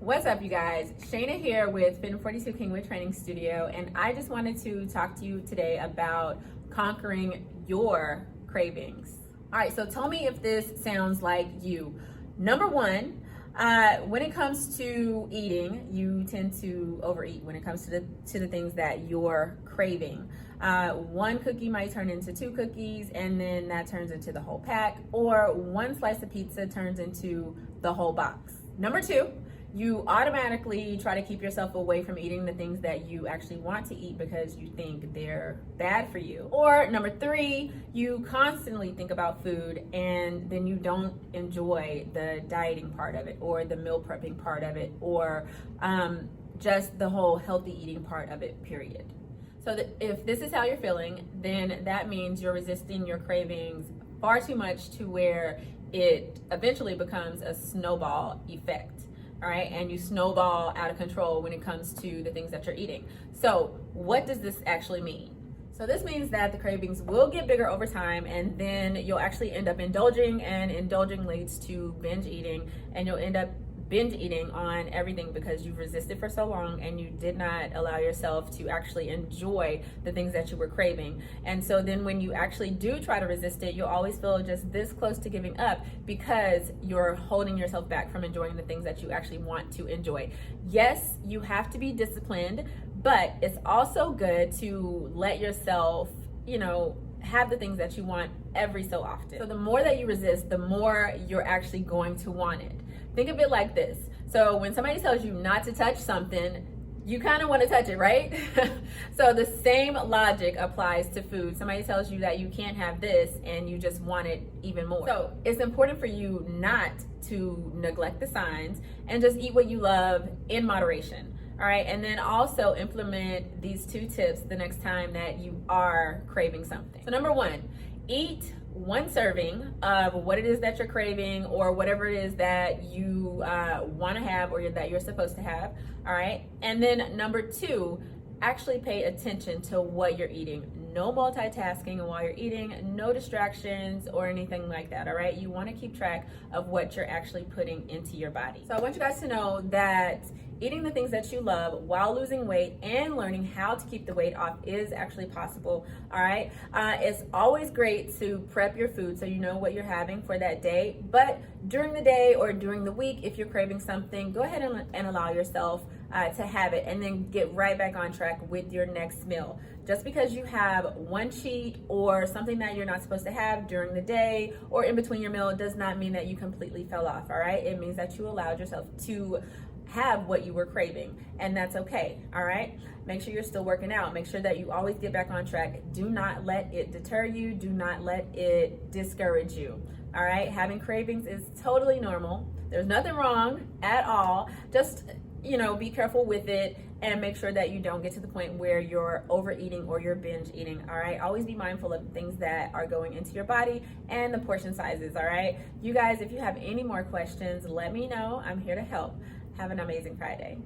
What's up, you guys? Shayna here with Fit 42 Kingwood Training Studio, and I just wanted to talk to you today about conquering your cravings. All right, so tell me if this sounds like you. Number one, when it comes to eating, you tend to overeat when it comes to the things that you're craving. One cookie might turn into 2 cookies, and then that turns into the whole pack, or one slice of pizza turns into the whole box. Number two, you automatically try to keep yourself away from eating the things that you actually want to eat because you think they're bad for you. Or number three, you constantly think about food and then you don't enjoy the dieting part of it, or the meal prepping part of it, or just the whole healthy eating part of it, period. So if this is how you're feeling, then that means you're resisting your cravings far too much to where it eventually becomes a snowball effect. All right, and you snowball out of control when it comes to the things that you're eating. So what does this actually mean? So this means that the cravings will get bigger over time, and then you'll actually end up indulging, and indulging leads to binge eating, and you'll end up binge eating on everything because you've resisted for so long and you did not allow yourself to actually enjoy the things that you were craving. And so then when you actually do try to resist it, you'll always feel just this close to giving up because you're holding yourself back from enjoying the things that you actually want to enjoy. Yes, you have to be disciplined, but it's also good to let yourself, have the things that you want every so often. So the more that you resist, the more you're actually going to want it. Think of it like this. So when somebody tells you not to touch something, you kind of want to touch it, right? So the same logic applies to food. Somebody tells you that you can't have this and you just want it even more. So it's important for you not to neglect the signs and just eat what you love in moderation. All right, and then also implement these 2 tips the next time that you are craving something. So number one, eat 1 serving of what it is that you're craving, or whatever it is that you want to have, or that you're supposed to have. All right, and then number 2, actually pay attention to what you're eating. No multitasking while you're eating, no distractions or anything like that. All right, you want to keep track of what you're actually putting into your body. So I want you guys to know that eating the things that you love while losing weight and learning how to keep the weight off is actually possible. All right, it's always great to prep your food so you know what you're having for that day, but during the day or during the week, if you're craving something, go ahead and allow yourself to have it, and then get right back on track with your next meal. Just because you have one cheat or something that you're not supposed to have during the day or in between your meal does not mean that you completely fell off. All right, it means that you allowed yourself to have what you were craving, and that's okay. All right, make sure you're still working out. Make sure that you always get back on track. Do not let it deter you. Do not let it discourage you. All right, having cravings is totally normal. There's nothing wrong at all. Just be careful with it and make sure that you don't get to the point where you're overeating or you're binge eating. All right, always be mindful of things that are going into your body and the portion sizes. All right, you guys, if you have any more questions, let me know. I'm here to help. Have an amazing Friday.